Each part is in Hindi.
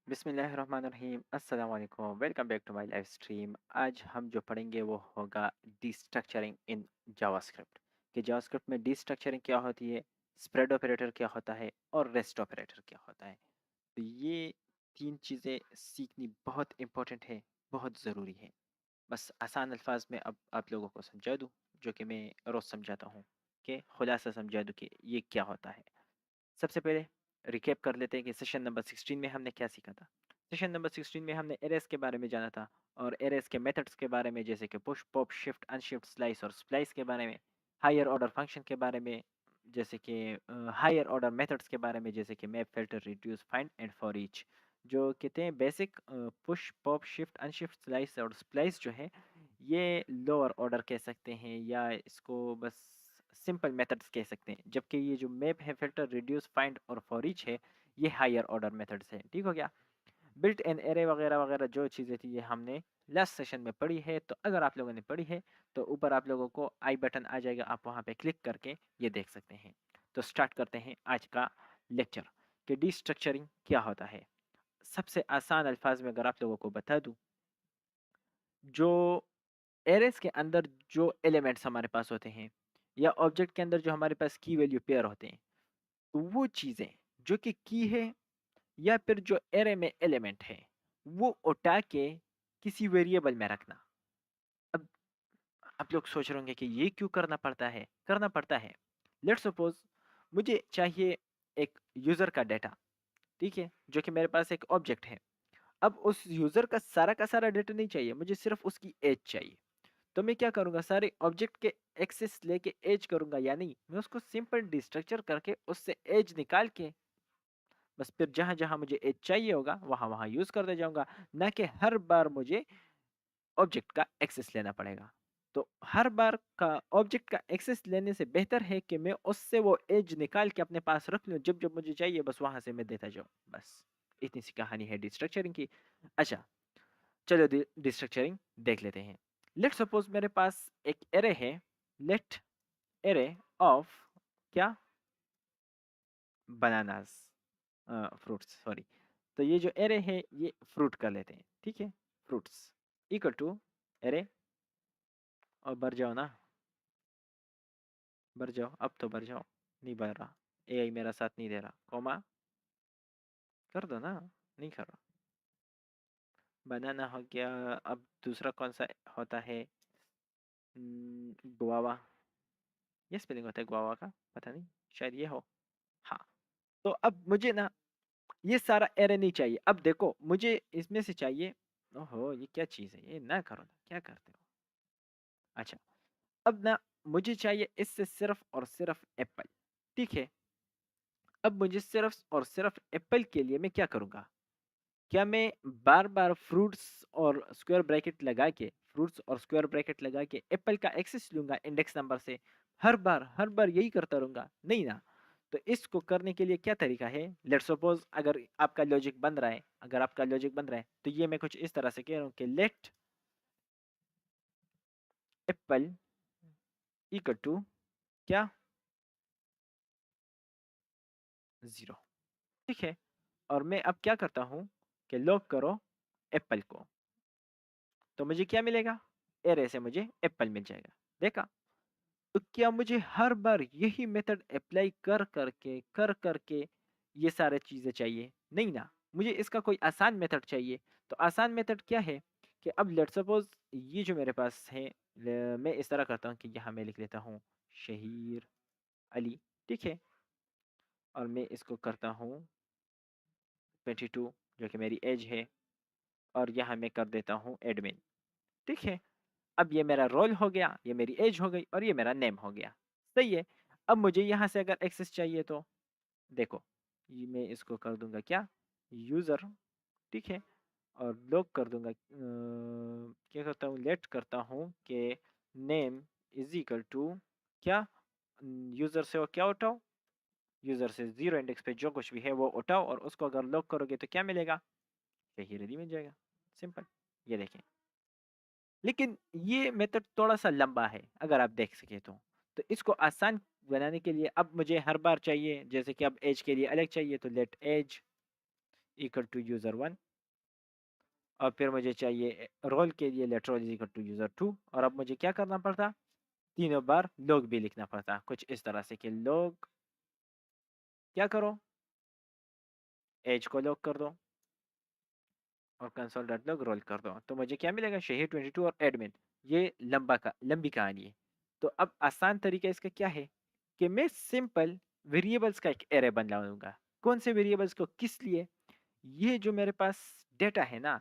बिस्मिल्लाहिर्रहमानिर्रहीम अस्सलाम वालेकुम welcome back to my live stream. आज हम जो पढ़ेंगे वो होगा डिस्ट्रक्चरिंग इन जावास्क्रिप्ट। कि जावास्क्रिप्ट में डिस्ट्रक्चरिंग क्या होती है, स्प्रेड ऑपरेटर क्या होता है और रेस्ट ऑपरेटर क्या होता है। तो ये तीन चीज़ें सीखनी बहुत इम्पोर्टेंट है, बहुत ज़रूरी है। बस आसान अल्फाज में अब आप लोगों को समझा दूँ, जो कि मैं रोज़ समझाता हूँ, कि खुलासा समझा दूँ कि ये क्या होता है। सबसे पहले रिकैप कर लेते हैं कि सेशन नंबर 16 में हमने क्या सीखा था। सेशन नंबर 16 में हमने एरेस के बारे में जाना था और एरेस के मेथड्स के बारे में, जैसे कि push pop shift unshift slice और स्प्लाइस के बारे में, हायर ऑर्डर फंक्शन के बारे में, जैसे कि हायर ऑर्डर मेथड्स के बारे में, जैसे कि map filter reduce find and for each. जो कहते हैं basic push pop shift unshift slice और स्प्लाइस जो है, ये लोअर ऑर्डर कह सकते हैं या इसको बस सिंपल मेथड्स कह सकते हैं, जबकि ये जो मैप है फिल्टर रिड्यूस फाइंड और फॉर ईच है, ये हायर ऑर्डर मेथड्स है। ठीक हो गया। बिल्ट इन एरे वगैरह वगैरह जो चीज़ें थी, ये हमने लास्ट सेशन में पढ़ी है। तो अगर आप लोगों ने पढ़ी है तो ऊपर आप लोगों को आई बटन आ जाएगा, आप वहाँ पे क्लिक करके ये देख सकते हैं। तो स्टार्ट करते हैं आज का लेक्चर कि डिस्ट्रक्चरिंग क्या होता है। सबसे आसान अल्फाज में अगर आप लोगों को बता दूं, जो एरेस के अंदर जो एलिमेंट्स हमारे पास होते हैं या ऑब्जेक्ट के अंदर जो हमारे पास की वैल्यू पेयर होते हैं, तो वो चीज़ें जो कि की है या फिर जो एरे में एलिमेंट है, वो उठा के किसी वेरिएबल में रखना। अब आप लोग सोच रहे होंगे कि ये क्यों करना पड़ता है। करना पड़ता है, लेट्स सपोज मुझे चाहिए एक यूज़र का डाटा, ठीक है, जो कि मेरे पास एक ऑब्जेक्ट है। अब उस यूज़र का सारा डाटा नहीं चाहिए, मुझे सिर्फ उसकी एज चाहिए। तो मैं क्या करूँगा, सारे ऑब्जेक्ट के एक्सेस लेके एज करूँगा, या नहीं मैं उसको सिंपल डिस्ट्रक्चर करके उससे एज निकाल के बस फिर जहाँ जहाँ मुझे एज चाहिए होगा वहाँ वहाँ यूज़ करते जाऊँगा, ना कि हर बार मुझे ऑब्जेक्ट का एक्सेस लेना पड़ेगा। तो हर बार का ऑब्जेक्ट का एक्सेस लेने से बेहतर है कि मैं उससे वो एज निकाल के अपने पास रख लूँ, जब जब मुझे चाहिए बस वहाँ से मैं देता जाऊँ। बस इतनी सी कहानी है डिस्ट्रक्चरिंग की। अच्छा, चलो डिस्ट्रक्चरिंग देख लेते हैं। लेट सपोज मेरे पास एक एरे है, लेट एरे ऑफ क्या, बनानास, फ्रूट्स सॉरी। तो ये जो एरे है ये फ्रूट कर लेते हैं, ठीक है। फ्रूट्स इक्वल टू एरे, और बढ़ जाओ ना, बढ़ जाओ, अब तो बढ़ जाओ। नहीं बढ़ रहा, एआई मेरा साथ नहीं दे रहा। कॉमा कर दो ना, नहीं कर रहा। बनाना हो गया। अब दूसरा कौन सा होता है, गुआवा। ये स्पेलिंग होता है गुआवा का, पता नहीं, शायद ये हो। हाँ। तो अब मुझे ना ये सारा एरे नहीं चाहिए। अब देखो मुझे इसमें से चाहिए, ओहो ये क्या चीज़ है, ये ना करो ना, क्या करते हो। अच्छा, अब ना मुझे चाहिए इससे सिर्फ और सिर्फ एप्पल, ठीक है। अब मुझे सिर्फ और सिर्फ एप्पल के लिए मैं क्या करूँगा, क्या मैं बार बार फ्रूट्स और स्क्वायर ब्रैकेट लगा के एप्पल का एक्सेस लूंगा इंडेक्स नंबर से, हर बार यही करता रहूंगा, नहीं ना। तो इसको करने के लिए क्या तरीका है, लेट्स सपोज अगर आपका लॉजिक बन रहा है, तो ये मैं कुछ इस तरह से कह रहा हूँ कि लेट एप्पल इक्वल टू क्या, 0, ठीक है। और मैं अब क्या करता हूँ कि लॉक करो एप्पल को, तो मुझे क्या मिलेगा, एरे से मुझे एप्पल मिल जाएगा। देखा। तो क्या मुझे हर बार यही मेथड अप्लाई कर करके ये सारे चीज़ें चाहिए, नहीं ना। मुझे इसका कोई आसान मेथड चाहिए। तो आसान मेथड क्या है कि अब लेट्स सपोज ये जो मेरे पास है, मैं इस तरह करता हूँ कि यहाँ मैं लिख लेता हूँ शहीर अली, ठीक है। और मैं इसको करता हूँ 22, जो कि मेरी एज है, और यहाँ मैं कर देता हूँ एडमिन, ठीक है। अब ये मेरा रोल हो गया, ये मेरी एज हो गई और ये मेरा नेम हो गया, सही है। अब मुझे यहाँ से अगर एक्सेस चाहिए तो देखो, ये मैं इसको कर दूंगा क्या, यूज़र, ठीक है। और लॉग कर दूंगा, क्या करता हूँ, लेट करता हूँ कि नेम इज इक्वल टू क्या, यूज़र से वो क्या उठाओ, यूज़र से 0 इंडेक्स पे जो कुछ भी है वो उठाओ, और उसको अगर लॉग करोगे तो क्या मिलेगा, यही रेडी मिल जाएगा, सिंपल। ये देखें। लेकिन ये मेथड थोड़ा सा लंबा है अगर आप देख सके तो इसको आसान बनाने के लिए अब मुझे हर बार चाहिए, जैसे कि अब एज के लिए अलग चाहिए, तो let age equal to user one, और फिर मुझे चाहिए रोल के लिए let role is equal to user two, और अब मुझे क्या करना पड़ता, तीनों बार लॉग भी लिखना पड़ता, कुछ इस तरह से कि लॉग क्या करो, एज को लॉग कर दो और कंसोल डॉट लॉग रोल कर दो, तो मुझे क्या मिलेगा, शहीर 22 और एडमिन। ये लंबी कहानी है। तो अब आसान तरीका इसका क्या है कि मैं सिंपल वेरिएबल्स का एक एरे बना लूंगा। कौन से वेरिएबल्स को, किस लिए, ये जो मेरे पास डेटा है ना,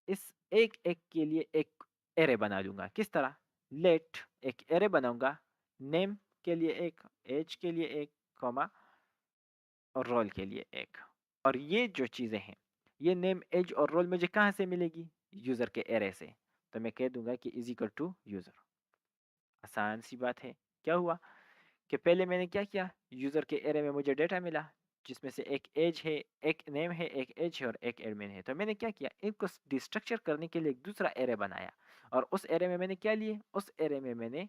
इस एक एक के लिए एक एरे बना लूंगा। किस तरह, लेट एक एरे बनाऊंगा, नेम के लिए एक, एज के लिए एक, कॉमा, और रोल के लिए एक। और ये जो चीज़ें हैं, ये नेम एज और रोल मुझे कहाँ से मिलेगी, यूज़र के एरे से। तो मैं कह दूंगा कि इज इक्वल टू यूज़र। आसान सी बात है। क्या हुआ कि पहले मैंने क्या किया, यूज़र के एरे में मुझे डेटा मिला जिसमें से एक एज है, एक नेम है, एक एज है और एक एडमिन है। तो मैंने क्या किया, इनको डिस्ट्रक्चर करने के लिए एक दूसरा एरे बनाया, और उस एरे में मैंने क्या लिए, उस एरे में मैंने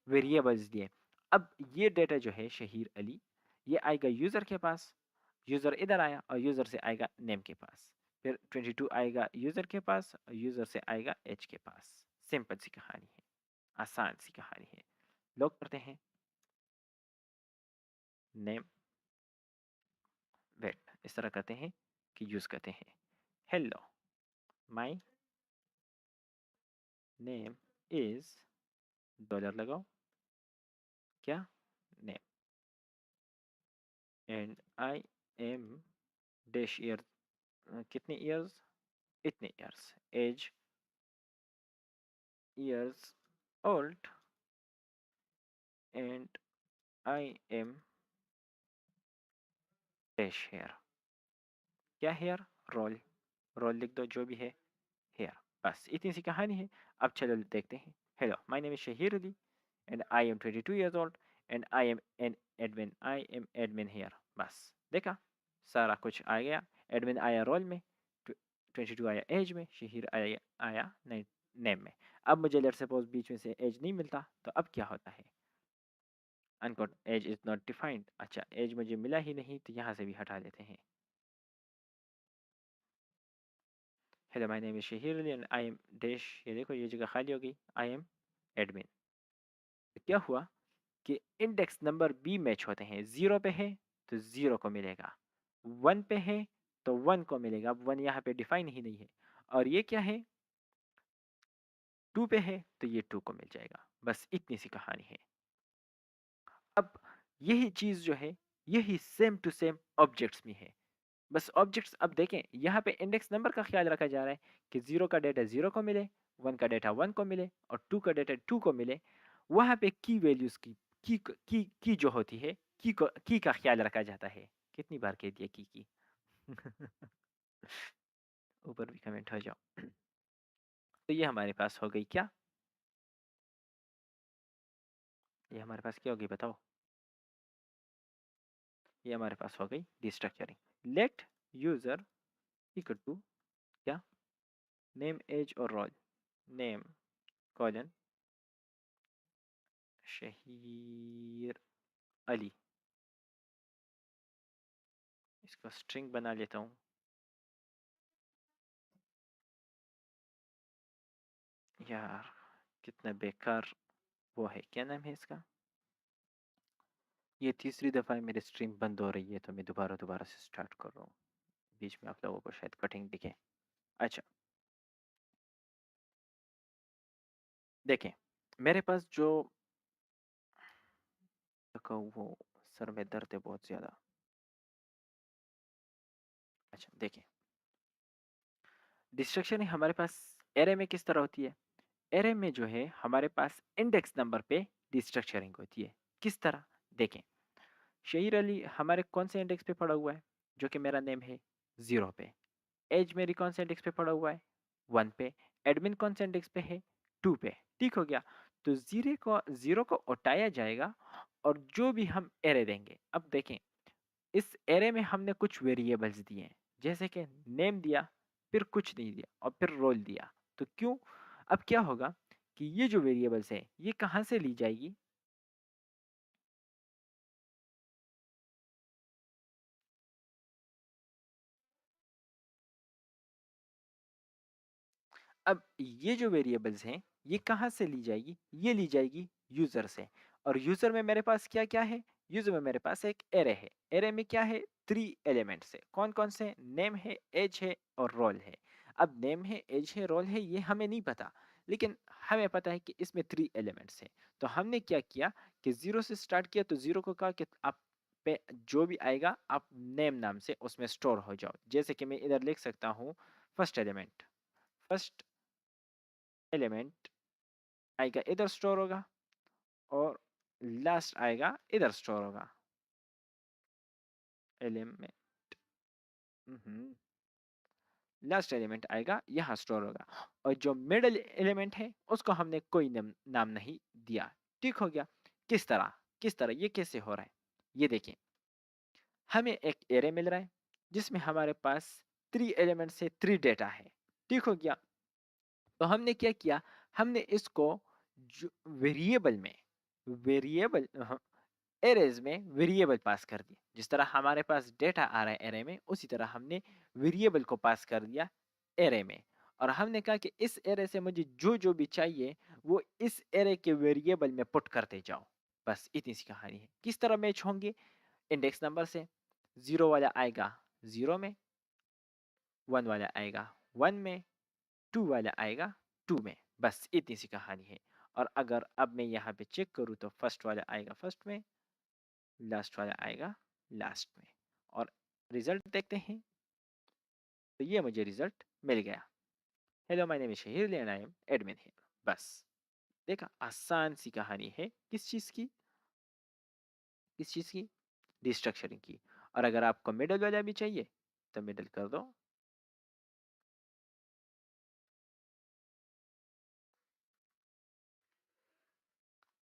वेरिएबल्स दिए। अब ये डेटा जो है शहीर अली, ये आएगा यूज़र के पास, यूज़र इधर आया और यूज़र से आएगा नेम के पास, फिर 22 आएगा यूज़र के पास और यूज़र से आएगा एज के पास। सिंपल सी कहानी है, आसान सी कहानी है। लोग करते हैं नेम, वेट, इस तरह करते हैं कि यूज़ करते हैं hello my name is, dollar लगाओ, क्या, name, and I am dash year, कितने ईयर्स, इतने years, age years old, and I am dash hair, क्या हेयर, रोल, रोल लिख दो जो भी है, हेयर। बस इतनी सी कहानी है। अब चलो देखते हैं। Hello my name is Shaheer Ali and I am 22 years old and I am an admin. I am admin here. बस देखा, सारा कुछ आ गया। एडमिन आया रोल में, 22 आया एज में, शहीर आया नेम में। अब मुझे लेट सपोज बीच में से एज नहीं मिलता, तो अब क्या होता है, uncaught age is not defined. अच्छा, एज मुझे मिला ही नहीं, तो यहाँ से भी हटा देते हैं। Hello my name is Shaheer Ali and I am dash, ये देखो ये जगह खाली हो गई, आई एम एडमिन। क्या हुआ कि इंडेक्स नंबर बी मैच होते हैं, जीरो पे है तो जीरो को मिलेगा, वन पे है तो वन को मिलेगा। अब वन यहाँ पे डिफाइन ही नहीं है, और ये क्या है, टू पे है तो ये टू को मिल जाएगा। बस इतनी सी कहानी है। अब यही चीज जो है, यही सेम टू सेम ऑब्जेक्ट्स में है। बस ऑब्जेक्ट्स, अब देखें यहाँ पे इंडेक्स नंबर का ख्याल रखा जा रहा है कि जीरो का डेटा जीरो को मिले, वन का डेटा वन को मिले और टू का डेटा टू को मिले। वहाँ पे की वैल्यूज की जो होती है, की का ख्याल रखा जाता है। कितनी बार कह दिया की ऊपर भी कमेंट हो जाओ। तो ये हमारे पास हो गई क्या, ये हमारे पास क्या होगी बताओ, ये हमारे पास हो गई destructuring. Let user equal to क्या, नेम एज और role, name colon Shaheer Ali, इसको स्ट्रिंग बना लेता हूँ। यार कितना बेकार वो है, क्या नाम है इसका, ये तीसरी दफ़ा मेरी स्ट्रीम बंद हो रही है, तो मैं दोबारा दोबारा से स्टार्ट कर रहा हूँ। बीच में आप लोगों को शायद कटिंग दिखे। अच्छा देखें, मेरे पास जो वो, सर में दर्द है बहुत ज़्यादा। अच्छा देखें, डिस्ट्रक्शन हमारे पास एरे में किस तरह होती है, एरे में जो है हमारे पास इंडेक्स नंबर पे डिस्ट्रक्चरिंग होती है। किस तरह, देखें, शहीर अली हमारे कौन से इंडेक्स पे पड़ा हुआ है, जो कि मेरा नेम है, ज़ीरो पे। एज मेरी कौन से इंडेक्स पे पड़ा हुआ है, वन पे। एडमिन कौन से इंडेक्स पे है, टू पे। ठीक हो गया। तो जीरो को उठाया जाएगा और जो भी हम एरे देंगे, अब देखें इस एरे में हमने कुछ वेरिएबल्स दिए हैं, जैसे कि नेम दिया, फिर कुछ नहीं दिया और फिर रोल दिया। तो क्यों, अब क्या होगा कि ये जो वेरिएबल्स है ये कहाँ से ली जाएगी, अब ये जो वेरिएबल्स हैं ये कहाँ से ली जाएगी? ये ली जाएगी यूजर से। और यूजर में मेरे पास क्या क्या है? यूजर में मेरे पास एक एरे है। एरे में क्या है? 3 एलिमेंट्स है। कौन कौन से? नेम है, एज है और रोल है। अब नेम है, एज है, रोल है, ये हमें नहीं पता, लेकिन हमें पता है कि इसमें 3 एलिमेंट्स हैं। तो हमने क्या किया कि 0 से स्टार्ट किया, तो 0 को कहा कि आप पे जो भी आएगा आप नेम नाम से उसमें स्टोर हो जाओ। जैसे कि मैं इधर लिख सकता हूँ फर्स्ट एलिमेंट। फर्स्ट एलिमेंट आएगा इधर स्टोर होगा और लास्ट आएगा इधर स्टोर होगा। एलिमेंट लास्ट एलिमेंट आएगा यहाँ स्टोर होगा। और जो मिडल एलिमेंट है उसको हमने कोई नाम नहीं दिया। ठीक हो गया? किस तरह? किस तरह ये कैसे हो रहा है? ये देखिए, हमें एक एरे मिल रहा है जिसमें हमारे पास 3 एलिमेंट से 3 डेटा है। ठीक हो गया? तो हमने क्या किया? हमने इसको वेरिएबल में वेरिएबल एरेज में वेरिएबल पास कर दिया। जिस तरह हमारे पास डेटा आ रहा है एरे में, उसी तरह हमने वेरिएबल को पास कर दिया एरे में। और हमने कहा कि इस एरे से मुझे जो जो भी चाहिए वो इस एरे के वेरिएबल में पुट करते जाओ। बस इतनी सी कहानी है। किस तरह मैच होंगे? इंडेक्स नंबर से। 0 वाला आएगा 0 में, 1 वाला आएगा 1 में, 2 वाला आएगा 2 में। बस इतनी सी कहानी है। और अगर अब मैं यहाँ पे चेक करूँ तो फर्स्ट वाला आएगा फर्स्ट में, लास्ट वाला आएगा लास्ट में। और रिजल्ट देखते हैं। तो ये मुझे रिजल्ट मिल गया। Hello, my name is Shaheer and I M admin here. बस देखा, आसान सी कहानी है। किस चीज़ की? किस चीज़ की? डिस्ट्रक्चरिंग की। और अगर आपको मिडल वाला भी चाहिए तो मिडल कर दो।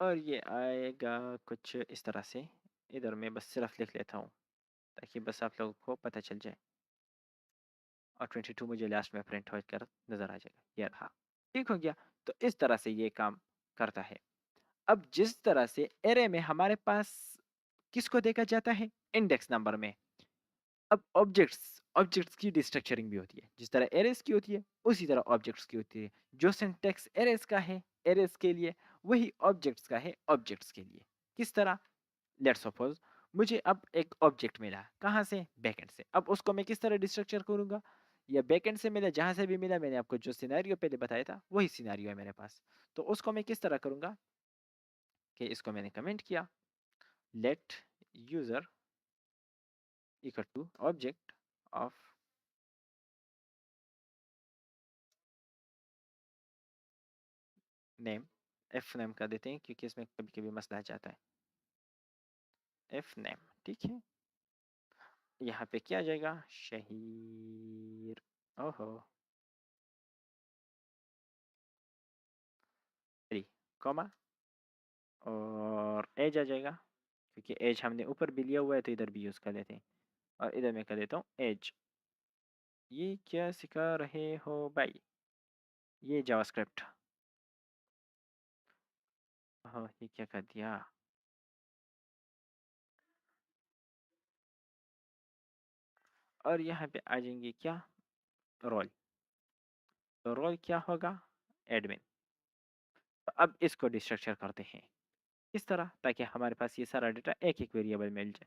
और ये आएगा कुछ इस तरह से। इधर मैं बस सिर्फ लिख लेता हूँ ताकि बस आप लोगों को पता चल जाए। और 22 मुझे लास्ट में प्रिंट होकर नज़र आ जाएगा। ये रहा। ठीक हो गया? तो इस तरह से ये काम करता है। अब जिस तरह से एरे में हमारे पास किसको देखा जाता है? इंडेक्स नंबर में। अब ऑब्जेक्ट्स ऑब्जेक्ट्स की डिस्ट्रक्चरिंग भी होती है। जिस तरह एरेस की होती है उसी तरह ऑब्जेक्ट्स की होती है। जो सिंटेक्स एरेस का है एरेस के लिए, वही ऑब्जेक्ट्स का है ऑब्जेक्ट्स के लिए। किस तरह? लेट्स सपोज मुझे अब एक ऑब्जेक्ट मिला। कहाँ से? बैकएंड से। अब उसको मैं किस तरह डिस्ट्रक्चर करूंगा? या बैकएंड से मिला, जहां से भी मिला, मैंने आपको जो सिनेरियो पहले बताया था वही सिनेरियो है मेरे पास। तो उसको मैं किस तरह करूंगा कि इसको मैंने कमेंट किया, let user equal to object of name. F name कर देते हैं क्योंकि इसमें कभी कभी मसला आ जाता है। एफ नेम, ठीक है। यहाँ पे क्या आ जाएगा? शहीर। ओहो, कॉमा और एज आ जाएगा क्योंकि एज हमने ऊपर भी लिया हुआ है तो इधर भी यूज़ कर लेते हैं। और इधर मैं कर देता हूँ एज। ये क्या सिखा रहे हो भाई? ये जावास्क्रिप्ट। हाँ, ये क्या कर दिया? और यहाँ पे आ जाएंगे क्या? रोल। तो रोल क्या होगा? एडमिन। तो अब इसको डिस्ट्रक्चर करते हैं। किस तरह? ताकि हमारे पास ये सारा डेटा एक एक वेरिएबल मिल जाए।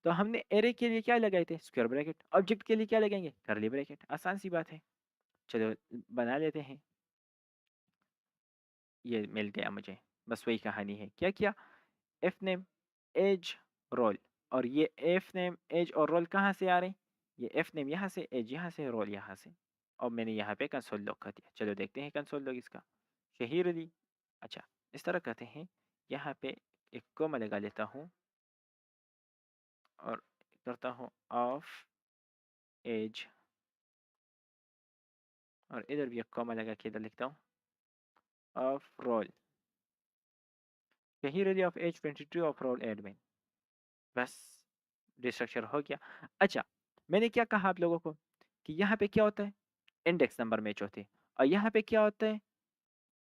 तो हमने एरे के लिए क्या लगाए थे? Square bracket. ऑब्जेक्ट के लिए क्या लगाएंगे? करली ब्रैकेट। आसान सी बात है। चलो बना लेते हैं। ये मिल गया मुझे। बस वही कहानी है। क्या किया? F name, age, role. और ये एफ नेम, एज और रोल कहाँ से आ रहे हैं? ये एफ नेम यहाँ से, एज यहाँ से, रोल यहाँ से। और मैंने यहाँ पे कंसोल लॉग कर दिया। चलो देखते हैं कंसोल लॉग इसका। शहीर अली। अच्छा, इस तरह करते हैं। यहाँ पे एक कोमा लगा लेता हूँ और करता हूँ ऑफ एज। और इधर भी एक कॉमा लगा के इधर लिखता हूँ of role. Shaheer Ali of age 22 of role admin. बस डिस्ट्रक्चर हो गया। अच्छा, मैंने क्या कहा आप लोगों को कि यहाँ पे क्या होता है? इंडेक्स नंबर मैच होते हैं। और यहाँ पे क्या होता है?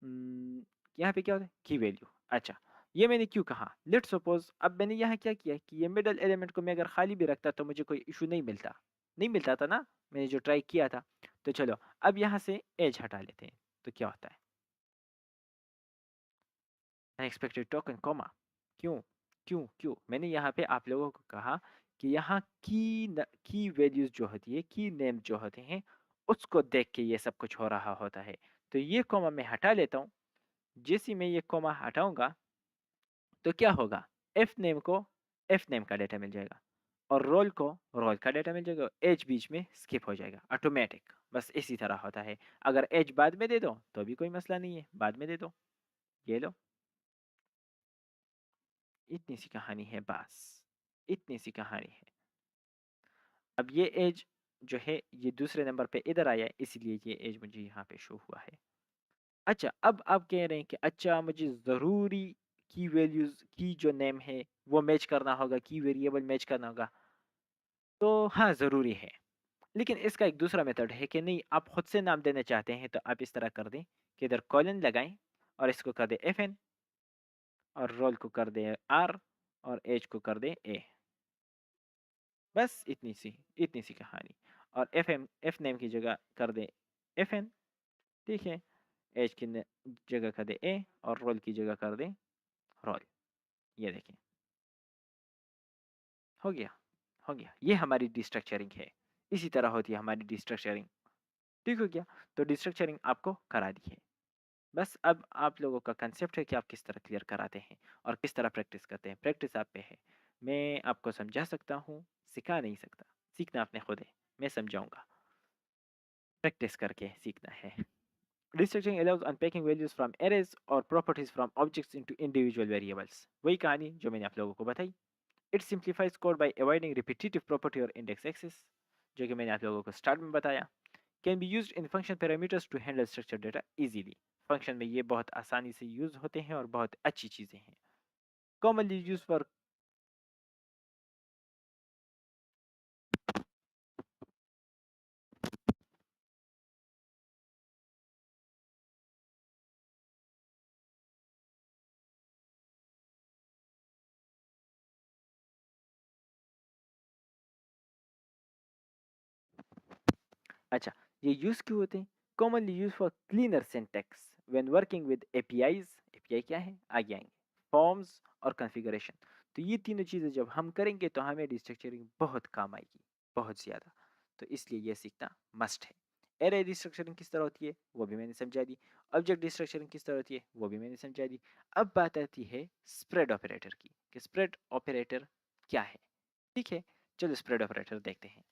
हम्म, यहाँ पे क्या होता है? की वैल्यू। अच्छा, ये मैंने क्यों कहा? लेट सपोज अब मैंने यहाँ क्या किया कि ये मिडल एलिमेंट को मैं अगर खाली भी रखता तो मुझे कोई इशू नहीं मिलता। नहीं मिलता था ना, मैंने जो ट्राई किया था। तो चलो अब यहाँ से एज हटा लेते हैं। तो क्या होता है? अनएक्सपेक्टेड टोकन कॉमा, क्यों? क्यों? मैंने यहाँ पे आप लोगों को कहा कि यहाँ की वैल्यूज जो होती है, की नेम जो होते हैं, उसको देख के ये सब कुछ हो रहा होता है। तो ये कॉमा मैं हटा लेता हूँ। जैसे ही मैं ये कॉमा हटाऊंगा तो क्या होगा? एफ नेम को एफ नेम का डेटा मिल जाएगा और रोल को रोल का डेटा मिल जाएगा। एज बीच में स्किप हो जाएगा ऑटोमेटिक। बस इसी तरह होता है। अगर एज बाद में दे दो तो भी कोई मसला नहीं है, बाद में दे दो। ये लो, इतनी सी कहानी है बस, इतनी सी कहानी है। अब ये एज जो है ये दूसरे नंबर पे इधर आया है, इसलिए ये एज मुझे यहाँ पे शो हुआ है। अच्छा, अब आप कह रहे हैं कि अच्छा मुझे ज़रूरी की वैल्यूज की जो नेम है वो मैच करना होगा, की वेरिएबल मैच करना होगा। तो हाँ, ज़रूरी है। लेकिन इसका एक दूसरा मेथड है कि नहीं, आप खुद से नाम देना चाहते हैं तो आप इस तरह कर दें कि इधर कॉलन लगाएं और इसको कर दें एफ एन और रोल को कर दें आर और एज को कर दें ए। बस इतनी सी कहानी। और एफ नेम की जगह कर दें एफ एन। ठीक है, एज की जगह कर दें ए और रोल की जगह कर दें रोल। ये देखें, हो गया, हो गया। ये हमारी डिस्ट्रक्चरिंग है। इसी तरह होती है हमारी डिस्ट्रक्चरिंग। ठीक हो गया? तो डिस्ट्रक्चरिंग आपको करा दी है। बस अब आप लोगों का कंसेप्ट है कि आप किस तरह क्लियर कराते हैं और किस तरह प्रैक्टिस करते हैं। प्रैक्टिस आप पे है। मैं आपको समझा सकता हूँ, सिखा नहीं सकता। सीखना आपने खुद है, मैं समझाऊंगा। प्रैक्टिस करके सीखना है। Restructuring allows unpacking values from arrays or properties from objects into individual variables. वही कहानी जो मैंने आप लोगों को बताई। It simplifies code by avoiding repetitive property or index access, जो कि मैंने आप लोगों को स्टार्ट में बताया। Can be used in function parameters to handle structured data easily. Function में ये बहुत आसानी से यूज होते हैं और बहुत अच्छी चीजें हैं। Commonly used for अच्छा, ये यूज क्यों होते हैं? Commonly used for cleaner syntax when working with APIs. API क्या है? आगे आएंगे। Forms और configuration. तो ये तीनों चीजें जब हम करेंगे तो हमें डिस्ट्रक्चरिंग बहुत काम आएगी, बहुत ज्यादा। तो इसलिए ये सीखना मस्ट है। एरे डिस्ट्रक्चरिंग किस तरह होती है वो भी मैंने समझा दी। ऑब्जेक्ट डिस्ट्रक्चरिंग किस तरह होती है वो भी मैंने समझा दी। अब बात आती है स्प्रेड ऑपरेटर की, कि स्प्रेड ऑपरेटर क्या है। ठीक है, चलो स्प्रेड ऑपरेटर देखते हैं।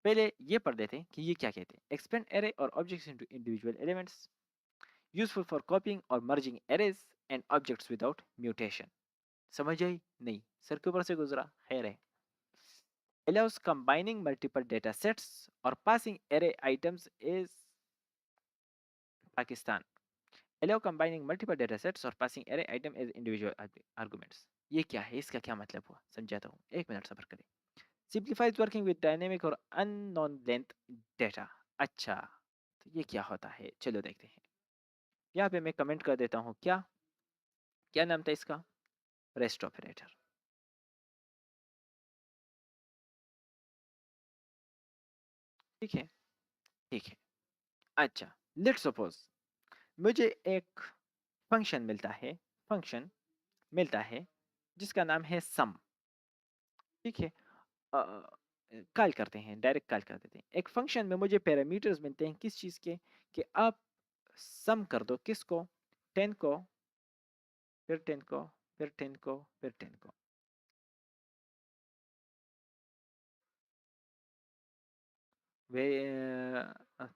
पहले ये पढ़ देते हैं कि ये क्या कहते हैं। एक्सपेंड एरे और objects into individual elements, useful for copying और merging arrays and objects without mutation. समझ आई? नहीं, सर के ऊपर से गुजरा, खैर है। allows combining multiple data sets or passing array items is Pakistan. Allow combining multiple data sets or passing array item as individual arguments. ये क्या है, इसका क्या मतलब हुआ, समझाता हूँ, एक मिनट सब्र करें। Simplifies working with dynamic और unknown length data. अच्छा, तो ये क्या होता है, चलो देखते हैं। यहाँ पे मैं कमेंट कर देता हूँ, क्या क्या नाम था इसका? Rest operator. ठीक है, ठीक है। अच्छा, लेट्स सपोज मुझे एक फंक्शन मिलता है, फंक्शन मिलता है जिसका नाम है सम। ठीक है, कॉल करते हैं, डायरेक्ट कॉल कर देते हैं। एक फंक्शन में मुझे पैरामीटर्स मिलते हैं किस चीज़ के, कि आप सम कर दो किसको, 10 को, फिर 10 को, फिर 10 को, फिर 10 को। वे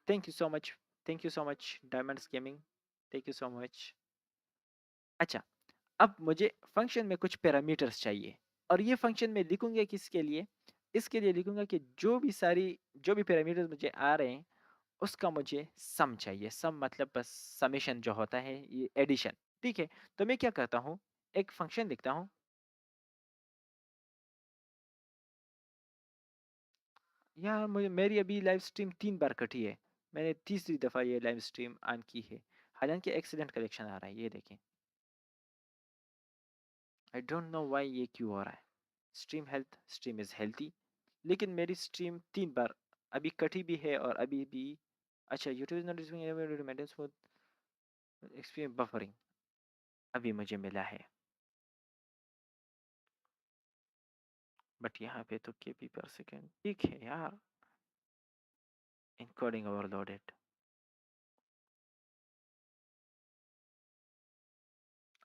thank you so much, thank you so much Diamonds Gaming, thank you so much. अच्छा, अब मुझे फंक्शन में कुछ पैरामीटर्स चाहिए और ये फंक्शन में लिखूंगा किसके लिए? इसके लिए लिखूंगा कि जो भी पैरामीटर्स मुझे आ रहे हैं उसका मुझे सम चाहिए। सम मतलब बस समेशन जो होता है, ये एडिशन। ठीक है, तो मैं क्या करता हूँ, एक फंक्शन लिखता हूँ। यार मुझे मेरी अभी लाइव स्ट्रीम 3 बार कटी है। मैंने तीसरी दफ़ा ये लाइव स्ट्रीम ऑन की है। हालांकि एक्सीलेंट कलेक्शन आ रहा है, ये देखें। आई डोंट नो वाई ये क्यों हो रहा है। स्ट्रीम इज़ हेल्थी, लेकिन मेरी स्ट्रीम 3 बार अभी कटी भी है और अभी भी। अच्छा, YouTube is not receiving any maintenance for. Experience buffering अभी मुझे मिला है, बट यहाँ पे तो केबी पर सेकेंड ठीक है यार, इनकोडिंग ओवरलोडेड।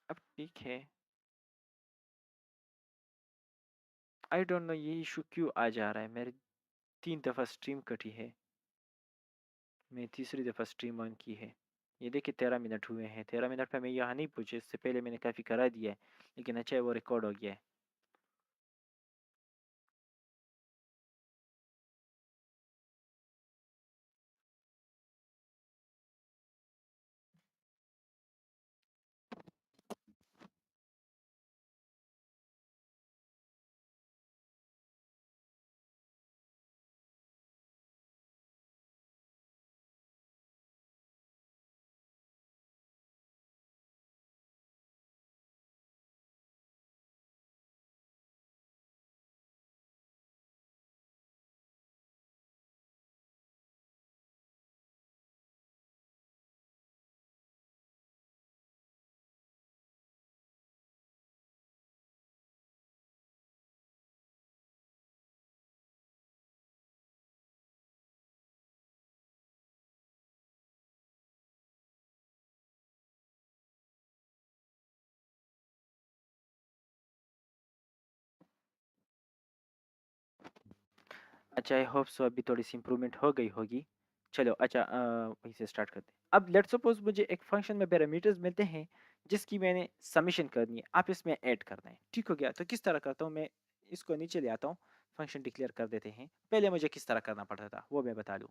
अब ठीक है, आई डोंट नो ये इशू क्यों आ जा रहा है। मेरे 3 दफ़ा स्ट्रीम कटी है, मैं तीसरी दफ़ा स्ट्रीम ऑन की है। ये देखिए 13 मिनट हुए हैं, 13 मिनट पे मैं यहाँ नहीं पूछे, इससे पहले मैंने काफ़ी करा दिया है, लेकिन अच्छा है वो रिकॉर्ड हो गया है। अच्छा, आई होप सो अभी थोड़ी सी इंप्रूवमेंट हो गई होगी। चलो अच्छा, वहीं से स्टार्ट करते हैं। अब लेट्स सपोज मुझे एक फंक्शन में पैरामीटर्स मिलते हैं जिसकी मैंने समेशन करनी है, आप इसमें ऐड करना है, ठीक हो गया। तो किस तरह करता हूँ मैं, इसको नीचे ले आता हूँ, फंक्शन डिक्लेयर कर देते हैं। पहले मुझे किस तरह करना पड़ता था वो मैं बता दूँ।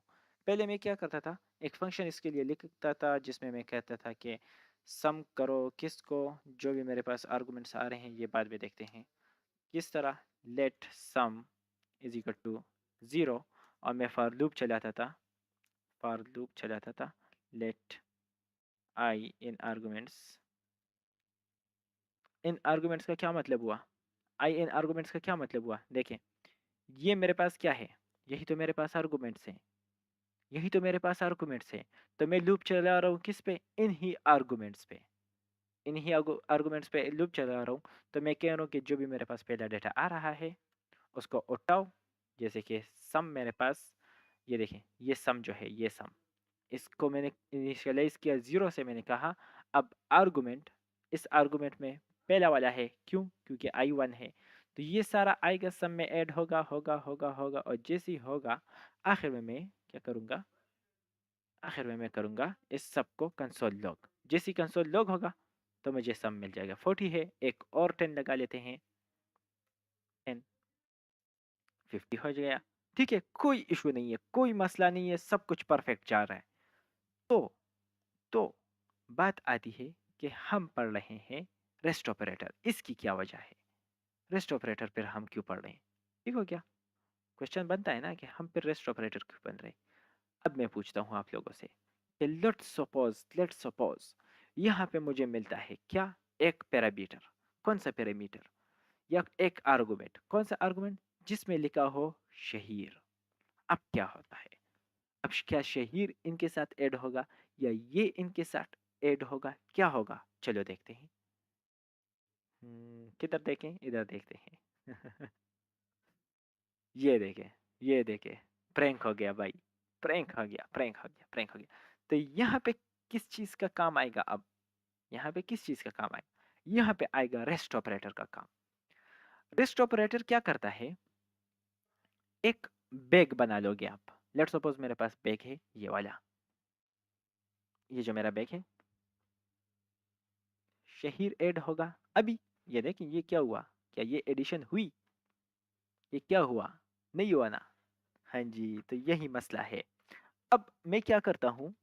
पहले मैं क्या करता था, एक फंक्शन इसके लिए लिखता था जिसमें मैं कहता था कि सम करो किसको, जो भी मेरे पास आर्गूमेंट्स आ रहे हैं ये बाद में देखते हैं किस तरह। Let sum is equal to 0, और मैं फॉर लूप चलाता था, फॉर लूप चलाता था। लेट आई इन आर्गुमेंट्स, इन आर्गुमेंट्स का क्या मतलब हुआ, आई इन आर्गुमेंट्स का क्या मतलब हुआ, देखें ये मेरे पास क्या है, यही तो मेरे पास आर्गुमेंट्स हैं, यही तो मेरे पास आर्गुमेंट्स हैं। तो मैं लूप चला रहा हूँ किस पे, इन ही आर्गुमेंट्स पे, इन ही आर्गुमेंट्स पे लूप चला रहा हूँ। तो मैं कह रहा हूँ कि जो भी मेरे पास पहला डेटा आ रहा है उसको उठाओ, जैसे कि सम मेरे पास, ये देखें ये सम जो है, ये सम, इसको मैंने इनिशियलाइज किया 0 से, मैंने कहा अब आर्गुमेंट, इस आर्गुमेंट में पहला वाला है, क्यों, क्योंकि आई 1 है। तो ये सारा आई का सम में ऐड होगा होगा होगा होगा, और जैसे ही होगा आखिर में मैं क्या करूँगा, आखिर में मैं करूँगा इस सब को कंसोल लॉग, जैसे ही कंसोल लॉग होगा तो मुझे सम मिल जाएगा। 40 है, एक और 10 लगा लेते हैं, 10 50 हो गया। ठीक है, कोई इशू नहीं है, कोई मसला नहीं है, सब कुछ परफेक्ट जा रहा है। तो तो बात आती है कि हम पढ़ रहे हैं रेस्ट ऑपरेटर, इसकी क्या वजह है, रेस्ट ऑपरेटर पर हम क्यों पढ़ रहे हैं, ठीक हो गया। क्वेश्चन बनता है ना कि हम फिर रेस्ट ऑपरेटर क्यों बन रहे हैं। अब मैं पूछता हूँ आप लोगों से कि लेट्स सपोज यहाँ पे मुझे मिलता है क्या, एक पैरामीटर, कौन सा पैरामीटर, या एक आर्गुमेंट, कौन सा आर्गुमेंट, जिसमें लिखा हो शहीर। अब क्या होता है, अब क्या शहीर इनके साथ ऐड होगा या ये इनके साथ ऐड होगा, क्या होगा, चलो देखते हैं। किधर देखें, इधर देखते हैं। ये देखें, ये देखें, प्रैंक हो गया भाई, प्रैंक हो गया, प्रैंक हो गया, प्रैंक हो गया। तो यहाँ पे किस चीज का काम आएगा अब, यहाँ पे किस चीज का काम आएगा, यहाँ पे आएगा रेस्ट ऑपरेटर का काम। रेस्ट ऑपरेटर क्या करता है, एक बैग बना लोगे आप, लेट्स सपोज मेरे पास बैग है ये वाला, ये जो मेरा बैग है, शहीर ऐड होगा अभी, ये देखें ये क्या हुआ, क्या ये एडिशन हुई, ये क्या हुआ, नहीं हुआ ना। हाँ जी, तो यही मसला है। अब मैं क्या करता हूँ,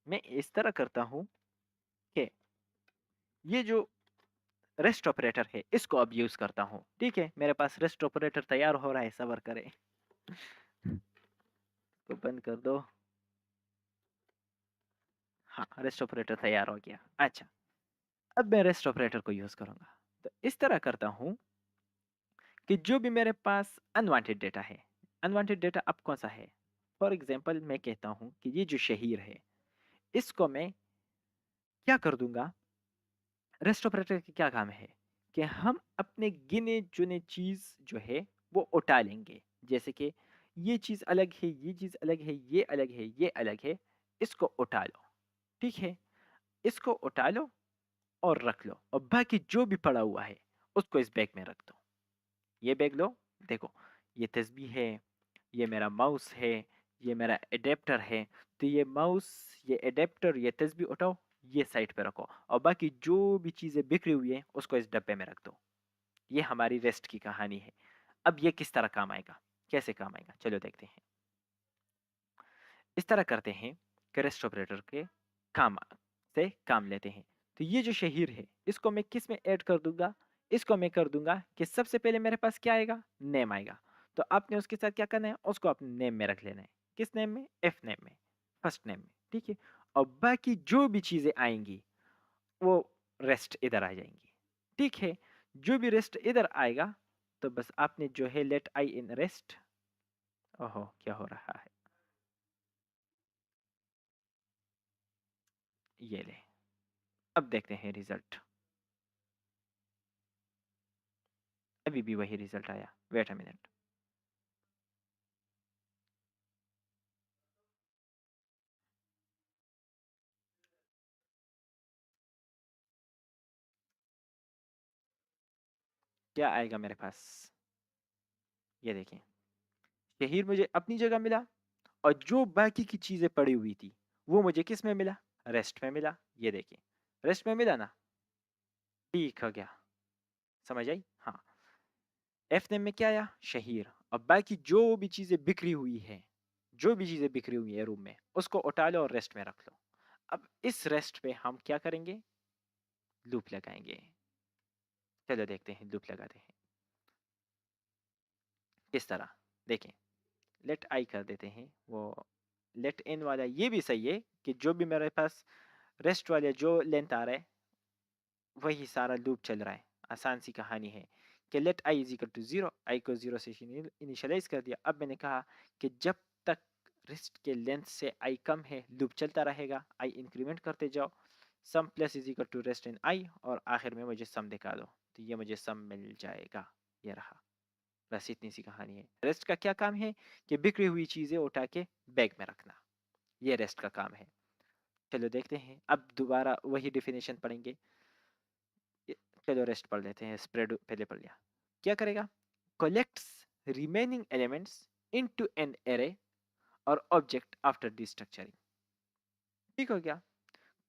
मैं इस तरह करता हूँ कि ये जो रेस्ट ऑपरेटर है इसको अब यूज करता हूँ, ठीक है। मेरे पास रेस्ट ऑपरेटर तैयार हो रहा है, सबर करें। तो बंद कर दो, हाँ रेस्ट ऑपरेटर तैयार हो गया। अच्छा, अब मैं रेस्ट ऑपरेटर को यूज करूंगा। तो इस तरह करता हूँ कि जो भी मेरे पास अनवांटेड डेटा है, अनवांटेड डेटा अब कौन सा है, फॉर एग्जांपल मैं कहता हूँ कि ये जो शहीर है इसको मैं क्या कर दूंगा, रेस्ट ऑपरेटर का क्या काम है कि हम अपने गिने चुने चीज जो है वो उठा लेंगे। जैसे कि ये चीज अलग है, ये चीज अलग है, ये अलग है, ये अलग है, इसको उठा लो। ठीक है, इसको उठा लो और रख लो, और बाकी जो भी पड़ा हुआ है उसको इस बैग में रख दो। ये बैग लो, देखो, ये तस्बीह है, ये मेरा माउस है, ये मेरा एडेप्टर है। तो ये माउस, ये एडेप्टर, ये तस्बीह उठाओ, ये साइड पे रखो, और बाकी जो भी चीज़ें बिखरी हुई हैं उसको इस डब्बे में रख दो। ये हमारी रेस्ट की कहानी है। अब ये किस तरह काम आएगा, कैसे काम आएगा, चलो देखते हैं। इस तरह करते हैं कि रेस्ट ऑपरेटर के काम से काम लेते हैं। तो ये जो शहीर है इसको मैं किस में ऐड कर दूंगा, इसको मैं कर दूंगा कि सबसे पहले मेरे पास क्या आएगा, नेम आएगा। तो आपने उसके साथ क्या करना है, उसको अपने नेम में रख लेना है। किस नेम में, एफ नेम में, फर्स्ट नेम में। ठीक है, और बाकी जो भी चीजें आएंगी वो रेस्ट इधर आ जाएंगी। ठीक है, जो भी रेस्ट इधर आएगा तो बस आपने जो है लेट आई इन रेस्ट। ओहो, क्या हो रहा है, ये ले। अब देखते हैं रिजल्ट। अभी भी वही रिजल्ट आया, वेट अ मिनट। क्या आएगा मेरे पास, ये देखें, शहीर मुझे अपनी जगह मिला, और जो बाकी की चीजें पड़ी हुई थी वो मुझे किस में मिला, रेस्ट में मिला। ये देखिए, रेस्ट में मिला ना, ठीक हो गया, समझ आई। हाँ, एफ नेम में क्या आया, शहीर। अब बाकी जो भी चीजें बिखरी हुई है, जो भी चीजें बिखरी हुई है रूम में, उसको उठा लो और रेस्ट में रख लो। अब इस रेस्ट पे हम क्या करेंगे, लूप लगाएंगे। चलो देखते हैं, लूप लगाते हैं किस तरह, देखें। लेट आई कर देते हैं, वो लेट इन वाला ये भी सही है कि जो भी मेरे पास रेस्ट वाले जो लेंथ आ रहा है वही सारा लूप चल रहा है। आसान सी कहानी है कि let i is equal to zero, i को जीरो से इनिशियलाइज कर दिया। अब मैंने कहा कि जब तक रेस्ट के लेंथ से आई कम है लूप चलता रहेगा, आई इंक्रीमेंट करते जाओ, sum plus is equal to rest in i, और आखिर में मुझे सम दिखा दो, तो ये मुझे सम मिल जाएगा। ये रहा, बस इतनी सी कहानी है। रेस्ट का क्या काम है कि बिखरी हुई चीजें उठा के बैग में रखना, ये रेस्ट का काम है। चलो देखते हैं, अब दोबारा वही डिफिनेशन पढ़ेंगे। चलो रेस्ट पढ़ लेते हैं, स्प्रेड पहले पढ़ लिया। क्या करेगा, collects remaining elements into an array or object after destructuring। ठीक हो गया,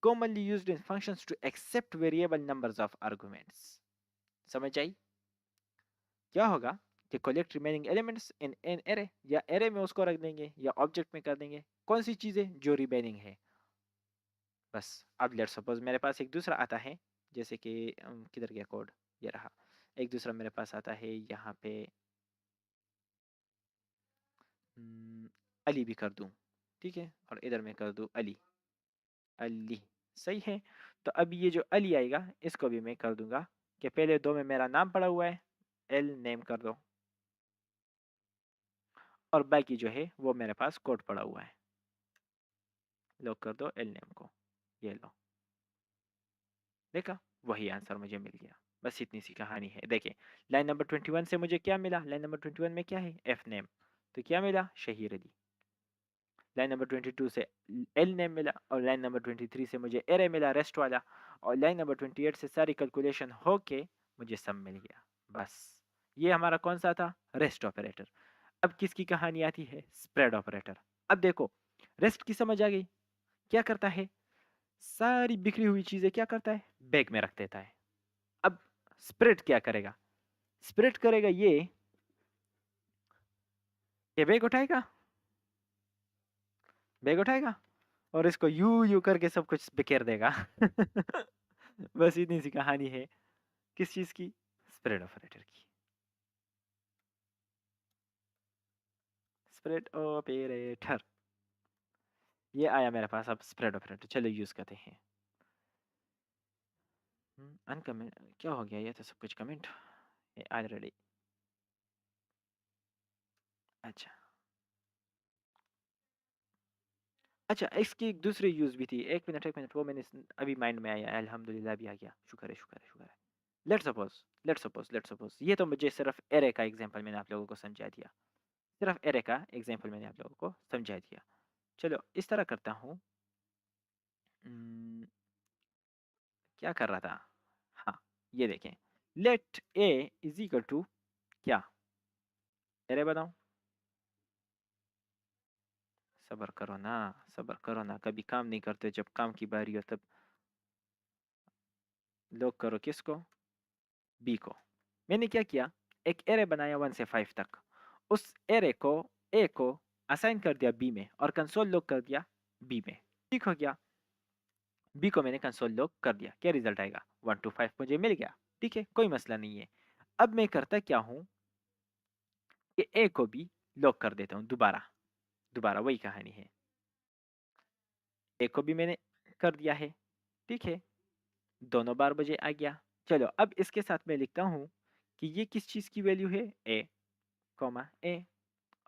commonly used in functions to accept variable numbers of arguments। समझ आई, क्या होगा कि collect remaining elements in an array, या array में उसको रख देंगे या object में कर देंगे, कौन सी चीजें जो remaining है। बस, अब लेट्स सपोज मेरे पास एक दूसरा आता है, जैसे कि किधर गया कोड, ये रहा। एक दूसरा मेरे पास आता है यहाँ पे, अली भी कर दूं, ठीक है, और इधर मैं कर दूं अली, अली, सही है। तो अब ये जो अली आएगा इसको भी मैं कर दूंगा कि पहले दो में मेरा नाम पड़ा हुआ है, एल नेम कर दो, और बाकी जो है वो मेरे पास कोड पड़ा हुआ है, लॉक कर दो एल नेम को, ये लो, देखा, वही आंसर मुझे मिल गया। बस इतनी सी कहानी है। देखिए, लाइन नंबर 21 से मुझे क्या मिला, लाइन नंबर 21 में क्या है, एफ नेम, तो क्या मिला, शहीर अली। लाइन नंबर 22 से एल नेम मिला, और लाइन नंबर 23 से मुझे एरे मिला, रेस्ट वाला, और लाइन नंबर 28 से सारी कैलकुलेशन होके मुझे सम मिल गया। बस, ये हमारा कौन सा था, रेस्ट ऑपरेटर। अब किसकी कहानी आती है, स्प्रेड ऑपरेटर। अब देखो, रेस्ट की समझ आ गई, क्या करता है, सारी बिखरी हुई चीजें क्या करता है, बैग में रख देता है। अब स्प्रेड क्या करेगा, स्प्रेड करेगा ये बैग उठाएगा, बैग उठाएगा और इसको यू यू करके सब कुछ बिखेर देगा। बस इतनी सी कहानी है, किस चीज की, स्प्रेड ऑपरेटर की। स्प्रेड ऑपरेटर, ये आया मेरे पास। अब स्प्रेड ऑपरेटर चलो यूज करते हैं। अनकमेंट क्या हो गया, ये तो सब कुछ कमेंट ऑलरेडी, अच्छा, अच्छा, इसकी एक दूसरी यूज़ भी थी। 1 मिनट, वो मैंने अभी माइंड में आया, अल्हम्दुलिल्लाह अभी आ गया। शुक्र है, शुक्र है, शुक्र है। लेट्स सपोज़ ये तो मुझे सिर्फ़ एरे का एग्ज़ाम्पल मैंने आप लोगों को समझा दिया। सिर्फ़ एरे का एग्ज़ाम्पल मैंने आप लोगों को समझा दिया। चलो इस तरह करता हूँ। उम, क्या कर रहा था? हाँ, ये देखें। Let A is equal to क्या? एरे बनाओ। सब्र करो ना, कभी काम नहीं करते, जब काम की बारी हो तब लॉक करो किसको? बी को। मैंने क्या किया? एक एरे बनाया 1 से 5 तक। उस एरे को ए को असाइन कर दिया बी में और कंसोल लॉक कर दिया बी में। ठीक हो गया? बी को मैंने कंसोल लॉक कर दिया। क्या रिजल्ट आएगा? 1 टू 5 मुझे मिल गया। ठीक है? कोई मसला नहीं है। अब मैं करता क्या हूँ कि ए को भी लॉक कर देता हूँ दोबारा। दोबारा वही कहानी है। ए को भी मैंने कर दिया है। ठीक है? दोनों बार मुझे आ गया। चलो अब इसके साथ मैं लिखता हूँ कि ये किस चीज़ की वैल्यू है? ए, कॉमा ए।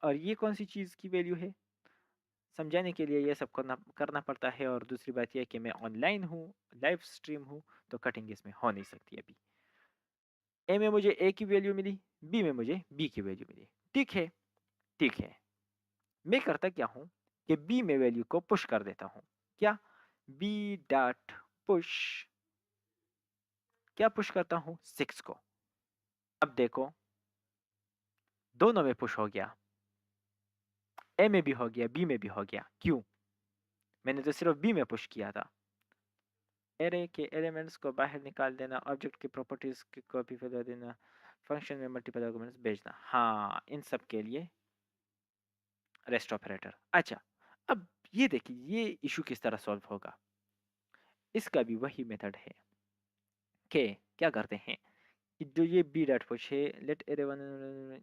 और ये कौन-सी चीज़ की वैल्यू है? समझाने के लिए ये सब करना करना पड़ता है, और दूसरी बात ये है कि मैं ऑनलाइन हूँ, लाइव स्ट्रीम हूँ, तो कटिंग इसमें हो नहीं सकती अभी। ए में मुझे ए की वैल्यू मिली, बी में मुझे बी की वैल्यू मिली। ठीक है? ठीक है। मैं करता क्या हूँ कि बी में वैल्यू को पुश कर देता हूँ। क्या? बी डॉट पुश, क्या पुश करता हूँ? 6 को। अब देखो, दोनों में पुश हो गया। ए में भी हो गया, बी में भी हो गया। क्यों? मैंने तो सिर्फ बी में पुश किया था। एरे के एलिमेंट्स को बाहर निकाल देना, ऑब्जेक्ट की प्रॉपर्टीज की कॉपी फैला देना, फंक्शन में मल्टीपल आर्गुमेंट्स भेजना। हाँ, इन सब के लिए रेस्ट ऑपरेटर। अच्छा, अब ये देखिए ये इशू किस तरह सॉल्व होगा। इसका भी वही मेथड है कि क्या करते हैं कि जो ये बी डॉट पुश है, लेट एरे वन,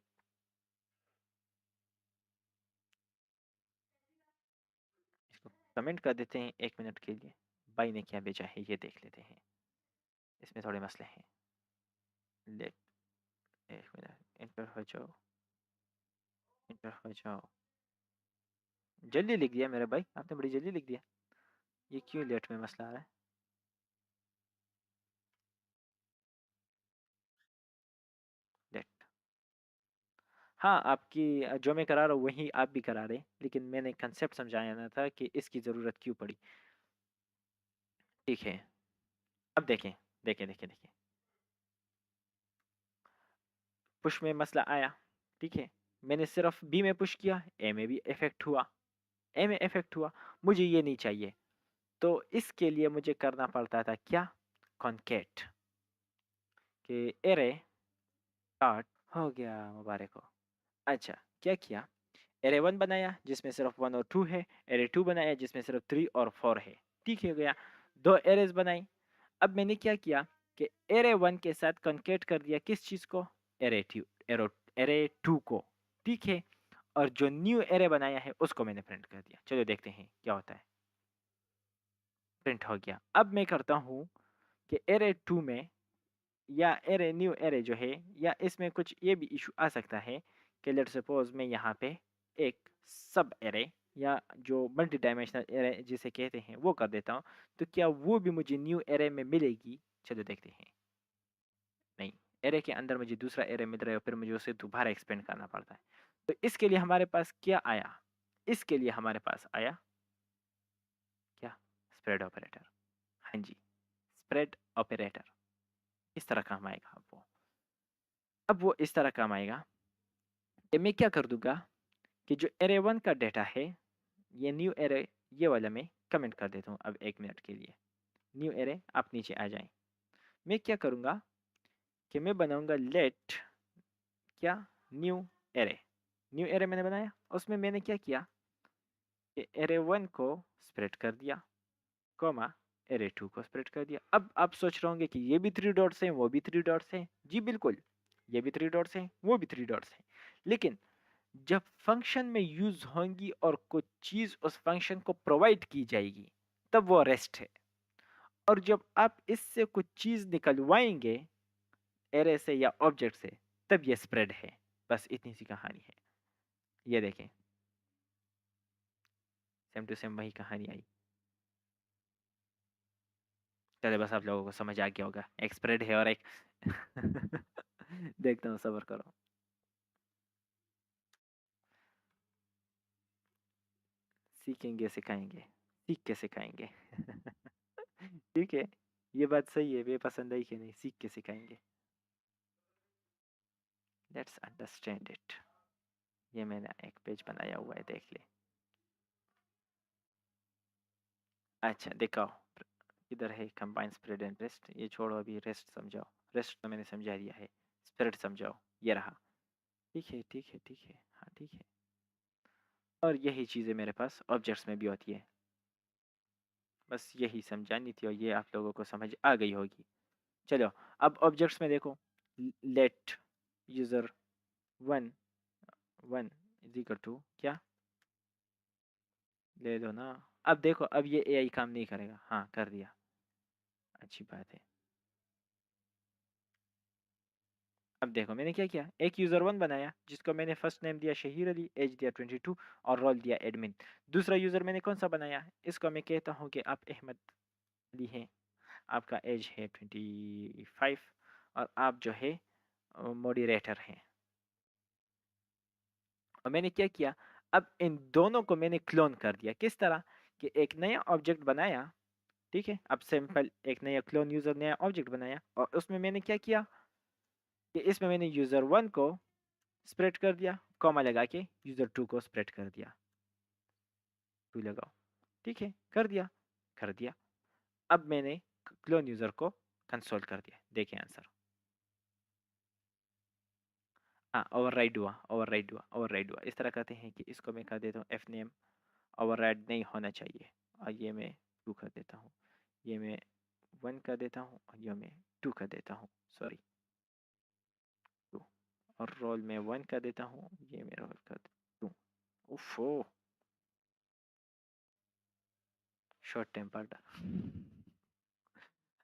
इसको कमेंट कर देते हैं 1 मिनट के लिए। भाई ने क्या भेजा है ये देख लेते हैं, इसमें थोड़े मसले हैं। लेट, 1 मिनट, इंटर हो जाओ, इंटर हो जाओ। जल्दी लिख दिया मेरे भाई, आपने बड़ी जल्दी लिख दिया। ये क्यों लेट में मसला आ रहा है? लेट, हाँ, आपकी जो मैं करा रहा हूँ वही आप भी करा रहे हैं, लेकिन मैंने कंसेप्ट समझाया ना था कि इसकी ज़रूरत क्यों पड़ी। ठीक है, अब देखें, देखें, पुश में मसला आया। ठीक है, मैंने सिर्फ बी में पुश किया, ए में भी इफेक्ट हुआ, ए में इफेक्ट हुआ। मुझे ये नहीं चाहिए, तो इसके लिए मुझे करना पड़ता था क्या? कॉन्केट के एरे डॉट, हो गया मुबारक हो। अच्छा, क्या किया? एरे 1 बनाया जिसमें सिर्फ 1 और 2 है, एरे 2 बनाया जिसमें सिर्फ 3 और 4 है। ठीक है गया, दो एरेज बनाई। अब मैंने क्या किया कि एरे 1 के साथ कॉन्केट कर दिया किस चीज़ को? एरे 2, एरे 2 को। ठीक है, और जो न्यू एरे बनाया है उसको मैंने प्रिंट कर दिया। चलो देखते हैं क्या होता है। प्रिंट हो गया। अब मैं करता हूँ कि एरे 2 में, या एरे न्यू एरे जो है, या इसमें कुछ ये भी इशू आ सकता है कि लेट्स सपोज मैं यहाँ पे एक सब एरे, या जो मल्टी डायमेंशनल एरे जिसे कहते हैं वो कर देता हूँ, तो क्या वो भी मुझे न्यू एरे में मिलेगी? चलो देखते हैं। नहीं, एरे के अंदर मुझे दूसरा एरे मिल रहा है और फिर मुझे उसे दोबारा एक्सपेंड करना पड़ता है। तो इसके लिए हमारे पास क्या आया? इसके लिए हमारे पास आया क्या? Spread operator. हाँ जी, स्प्रेड ऑपरेटर। इस तरह काम आएगा अब वो इस तरह काम आएगा कि मैं क्या कर दूंगा कि जो एरे 1 का डेटा है, ये न्यू एरे, ये वाला मैं कमेंट कर देता हूँ अब 1 मिनट के लिए। न्यू एरे आप नीचे आ जाएं। मैं क्या करूँगा कि मैं बनाऊँगा लेट क्या? New array. न्यू एरे मैंने बनाया, उसमें मैंने क्या किया कि एरे 1 को स्प्रेड कर दिया, कॉमा एरे 2 को स्प्रेड कर दिया। अब आप सोच रहे होंगे कि ये भी 3 डॉट्स हैं, वो भी 3 डॉट्स हैं। जी बिल्कुल, ये भी 3 डॉट्स हैं, वो भी 3 डॉट्स हैं। लेकिन जब फंक्शन में यूज होंगी और कुछ चीज उस फंक्शन को प्रोवाइड की जाएगी, तब वो रेस्ट है। और जब आप इससे कुछ चीज निकलवाएंगे एरे से या ऑब्जेक्ट से, तब ये स्प्रेड है। बस इतनी सी कहानी है। ये देखें, सेम टू सेम वही कहानी आई। चले बस आप लोगों को समझ आ गया होगा, एक स्प्रेड है और एक देखता हूँ, सब्र करो। सीखेंगे सिखाएंगे, सीख के सिखाएंगे। ठीक है, ये बात सही है, बेपसंद आई कि नहीं, सीख के सिखाएंगे। Let's understand it. ये मैंने एक पेज बनाया हुआ है, देख ले। अच्छा दिखाओ, इधर है कंबाइन स्प्रेड एंड रेस्ट। ये छोड़ो, अभी रेस्ट समझाओ। रेस्ट तो मैंने समझा दिया है, स्प्रेड समझाओ। ये रहा। ठीक है ठीक है ठीक है, हाँ ठीक है। और यही चीज़ें मेरे पास ऑब्जेक्ट्स में भी होती है। बस यही समझानी थी और ये आप लोगों को समझ आ गई होगी। चलो, अब ऑब्जेक्ट्स में देखो। Let user one one is equal to क्या, ले दो ना। अब देखो, अब ये एआई काम नहीं करेगा। हाँ कर दिया, अच्छी बात है। अब देखो मैंने क्या किया, एक यूज़र वन बनाया जिसको मैंने फर्स्ट नेम दिया शहीर अली, एज दिया 22 और रोल दिया एडमिन। दूसरा यूज़र मैंने कौन सा बनाया, इसको मैं कहता हूँ कि आप अहमद अली हैं, आपका एज है 25 और आप जो है मॉडरेटर हैं। और मैंने क्या किया, अब इन दोनों को मैंने क्लोन कर दिया। किस तरह कि एक नया ऑब्जेक्ट बनाया, ठीक है। अब सिंपल एक नया क्लोन यूज़र नया ऑब्जेक्ट बनाया और उसमें मैंने क्या किया कि इसमें मैंने यूज़र वन को स्प्रेड कर दिया, कॉमा लगा के यूज़र टू को स्प्रेड कर दिया। टू लगाओ, ठीक है, कर दिया। अब मैंने क्लोन यूज़र को कंसोल कर दिया, देखिए आंसर। हाँ, ओवरराइड हुआ। इस तरह कहते हैं कि इसको मैं कर देता हूँ एफ नेम, ओवरराइड नहीं होना चाहिए। और ये मैं टू कर देता हूँ, ये मैं वन कर देता हूँ और ये मैं टू कर देता हूँ, सॉरी टू। और रोल में वन कर देता हूँ, ये मैं रोल कर टू। उफो, short tempered.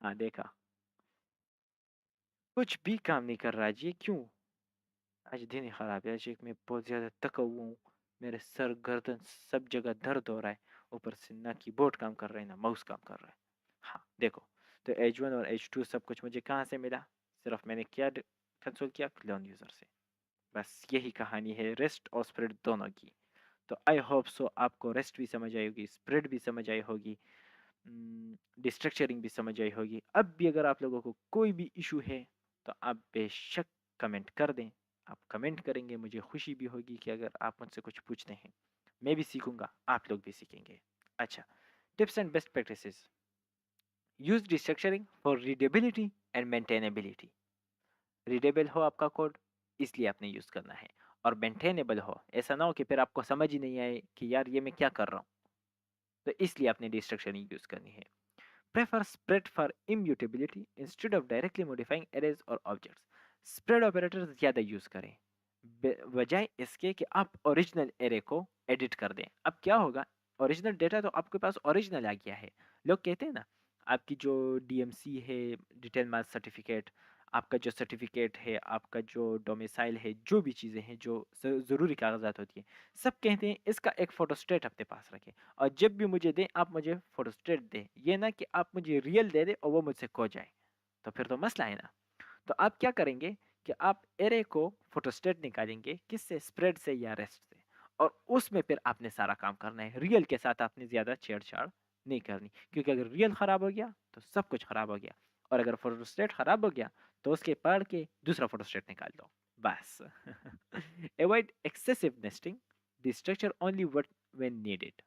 हाँ देखा, कुछ भी काम नहीं कर रहा जी, क्यों? आज दिन ही खराब है, आज एक मैं बहुत ज़्यादा थका हुआ हूँ। मेरे सर गर्दन सब जगह दर्द हो रहा है, ऊपर से ना कीबोर्ड काम कर रहा है ना माउस काम कर रहा है। हाँ देखो, तो एच वन और एच टू सब कुछ मुझे कहाँ से मिला, सिर्फ मैंने क्या कंसोल किया, क्लोन यूज़र से। बस यही कहानी है रेस्ट और स्प्रेड दोनों की। तो आई होप सो आपको रेस्ट भी समझ आई होगी, स्प्रेड भी समझ आई होगी, डिस्ट्रक्चरिंग भी समझ आई होगी। अब भी अगर आप लोगों को कोई भी इशू है तो आप बेशक कमेंट कर दें। आप कमेंट करेंगे, मुझे खुशी भी होगी कि अगर आप मुझसे कुछ पूछते हैं, मैं भी सीखूंगा, आप लोग भी सीखेंगे। अच्छा, tips and best practices. Use destructuring for readability and maintainability. Readable हो आपका कोड, इसलिए आपने यूज़ करना है। और मेंटेनेबल हो, ऐसा ना हो कि फिर आपको समझ ही नहीं आए कि यार ये मैं क्या कर रहा हूँ, तो इसलिए आपने डिस्ट्रक्चरिंग यूज़ करनी है। Prefer spread for immutability instead of directly modifying arrays or objects. Spread operator ज़्यादा यूज़ करें बजाय इसके कि आप ओरिजिनल एरे को एडिट कर दें। अब क्या होगा, ओरिजिनल डेटा तो आपके पास ओरिजिनल आ गया है। लोग कहते हैं ना, आपकी जो डीएमसी है, डिटेल मार्क्स सर्टिफिकेट, आपका जो सर्टिफिकेट है, आपका जो डोमिसाइल है, जो भी चीज़ें हैं जो ज़रूरी कागजात होती हैं, सब कहते हैं इसका एक फ़ोटोस्टेट अपने पास रखें और जब भी मुझे दें आप मुझे फ़ोटोस्टेट दें। ये ना कि आप मुझे रियल दे दें और वो मुझसे खो जाए, तो फिर तो मसला है ना। तो आप क्या करेंगे कि आप एरे को फोटोस्टेट निकालेंगे, किससे, स्प्रेड से या रेस्ट से, और उसमें फिर आपने सारा काम करना है। रियल के साथ आपने ज़्यादा छेड़छाड़ नहीं करनी, क्योंकि अगर रियल ख़राब हो गया तो सब कुछ ख़राब हो गया, और अगर फोटोस्टेट ख़राब हो गया तो उसके पढ़ के दूसरा फोटोस्टेट निकाल दो बस। Avoid excessive nesting, डिस्ट्रक्चर only what when needed.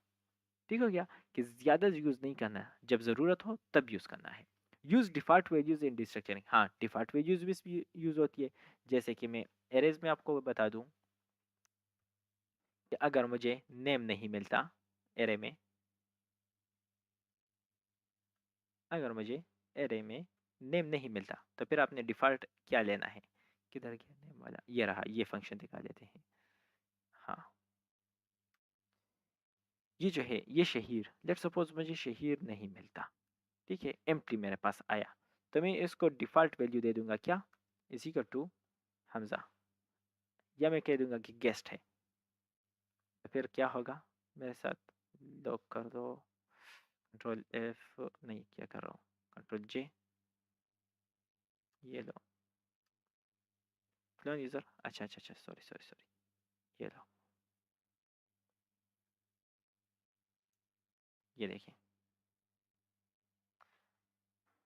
ठीक हो गया, कि ज़्यादा यूज़ नहीं करना है, जब ज़रूरत हो तब यूज़ करना है। Use default values in destructuring. हाँ, डिफ़ॉल्ट वैल्यूज़ भी यूज़ होती है। जैसे कि मैं एरेज़ में आपको बता दूँ कि अगर मुझे नेम नहीं मिलता एरे में, अगर मुझे एरे में नेम नहीं मिलता तो फिर आपने डिफ़ॉल्ट क्या लेना है, किधर गया नेम वाला, ये रहा, ये फंक्शन दिखा देते हैं। हाँ, ये जो है ये शहीर, लेट्स सपोज़ मुझे शहीर नहीं मिलता, ठीक है, एम्प्टी मेरे पास आया, तो मैं इसको डिफ़ॉल्ट वैल्यू दे दूँगा क्या, इज़ इक्वल टू हमज़ा, या मैं कह दूंगा कि गेस्ट है। तो फिर क्या होगा मेरे साथ, लॉक कर दो। कंट्रोल एफ नहीं, क्या कर रहा हूँ, कंट्रोल जे। ये लो, क्लोन यूज़र, अच्छा अच्छा अच्छा, सॉरी सॉरी सॉरी। ये लो, ये देखिए,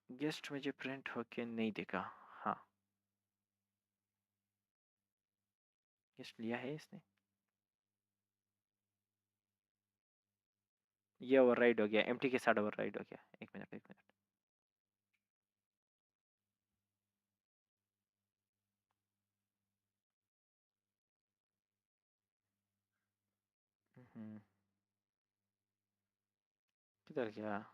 गेस्ट मुझे प्रिंट होके नहीं दिखा। हाँ, गेस्ट लिया है इसने। ये ओवरराइड हो गया, एम्प्टी के साथ ओवरराइड हो गया। एक मिनट एक मिनट। हम्म, किधर गया?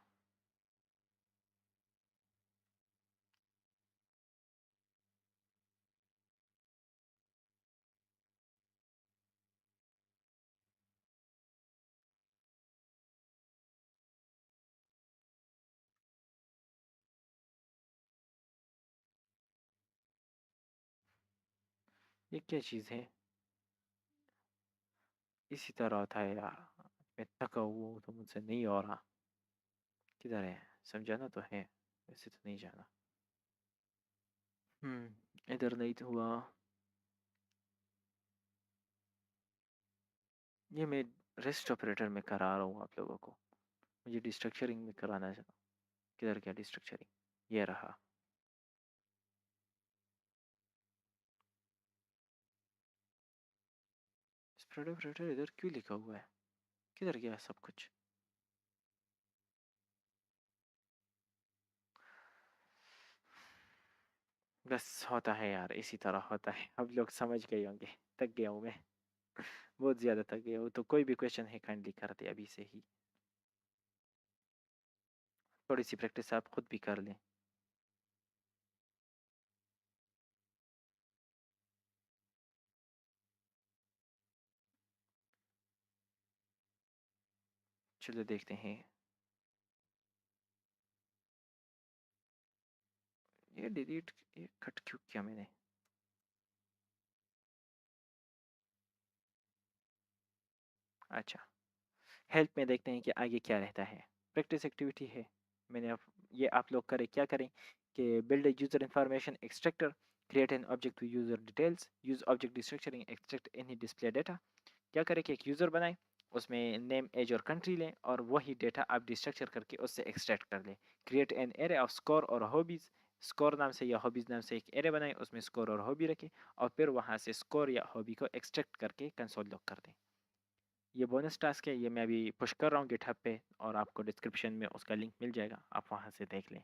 ये क्या चीज़ है? इसी तरह होता है यार, मैं थका हुआ हूँ तो मुझसे नहीं हो रहा। किधर है? समझाना तो है, वैसे तो नहीं जाना। इधर नहीं तो हुआ। ये मैं रेस्ट ऑपरेटर में करा रहा हूँ आप लोगों को, मुझे डिस्ट्रक्चरिंग में कराना है। किधर गया डिस्ट्रक्चरिंग? ये रहा। स्प्रेड ऑपरेटर इधर क्यों लिखा हुआ है? किधर गया सब कुछ? बस होता है यार, इसी तरह होता है। अब लोग समझ गए होंगे। थक गया हूँ मैं। बहुत ज़्यादा थक गया हूँ, तो कोई भी क्वेश्चन है काइंडली कर दे अभी से ही। थोड़ी सी प्रैक्टिस आप खुद भी कर लें। चलो देखते हैं। ये डिलीट, ये कट क्यों किया मैंने? अच्छा, हेल्प में देखते हैं कि आगे क्या रहता है। प्रैक्टिस एक्टिविटी है। मैंने ये आप लोग करें, क्या करें कि build user information extractor, create an object with user details, use object destructuring extract any display data. क्या करें कि एक यूज़र बनाएं, उसमें नेम एज और कंट्री लें, और वही डेटा आप डिस्ट्रक्चर करके उससे एक्सट्रैक्ट कर लें। Create an array off score और हॉबीज़, स्कोर नाम से या हॉबीज़ नाम से एक एरे बनाएं, उसमें स्कोर और हॉबी रखें, और फिर वहाँ से स्कोर या हॉबी को एक्सट्रैक्ट करके कंसोल लॉग कर दें। ये बोनस टास्क है, ये मैं अभी पुश कर रहा हूँ गिटहब पे, और आपको डिस्क्रिप्शन में उसका लिंक मिल जाएगा, आप वहाँ से देख लें।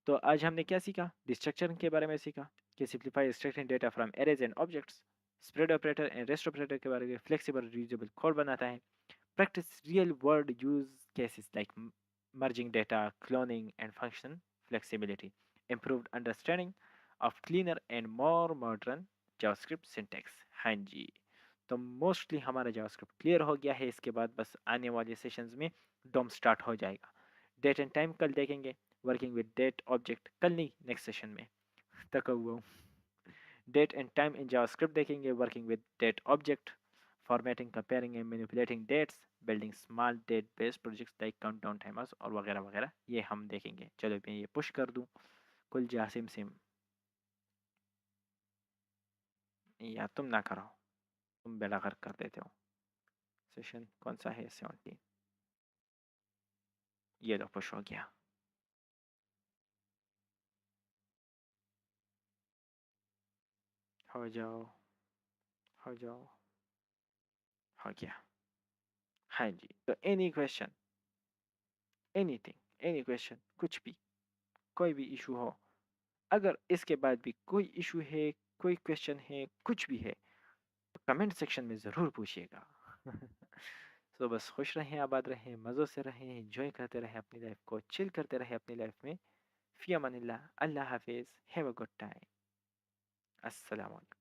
तो आज हमने क्या सीखा? डिस्ट्रक्चर के बारे में सीखा कि simplify extracting data from arrays and objects. Spread operator and rest operator के बारे में, फ्लेक्सिबल रीयूजेबल कोड बनाता है। Practice real world use cases like merging data, cloning, and function flexibility. Improved understanding of cleaner and more modern JavaScript syntax. हाँ जी, तो मोस्टली हमारा JavaScript क्लियर हो गया है। इसके बाद बस आने वाले सेशंस में डोम स्टार्ट हो जाएगा। डेट एंड टाइम कल देखेंगे, वर्किंग विद डेट ऑब्जेक्ट कल नहीं, नेक्स्ट सेशन में। तक हुआ हूँ। Date and time in JavaScript देखेंगे, working with date object, formatting, comparing and manipulating dates, building small date based projects like countdown timers और वगैरह वगैरह, ये हम देखेंगे। चलो मैं ये पुश कर दूं। कुल जासिम सिम, या तुम ना करो, तुम बेड़ा गर्क कर देते हो। सेशन कौन सा है? 17। ये लो पुश हो गया। हो जाओ, हो जाओ, हो गया। हाँ जी, तो any question, anything, any question, कुछ भी, कोई भी इशू हो, अगर इसके बाद भी कोई इशू है, कोई क्वेश्चन है, कुछ भी है, तो कमेंट सेक्शन में ज़रूर पूछिएगा। तो बस खुश रहें, आबाद रहें, मज़ों से रहें, एंजॉय करते रहें अपनी लाइफ को, चिल करते रहें अपनी लाइफ में। फ़ी अमानिल्लाह, अल्लाह हाफिज़, हैव अ गुड टाइम, अस्सलाम वालेकुम।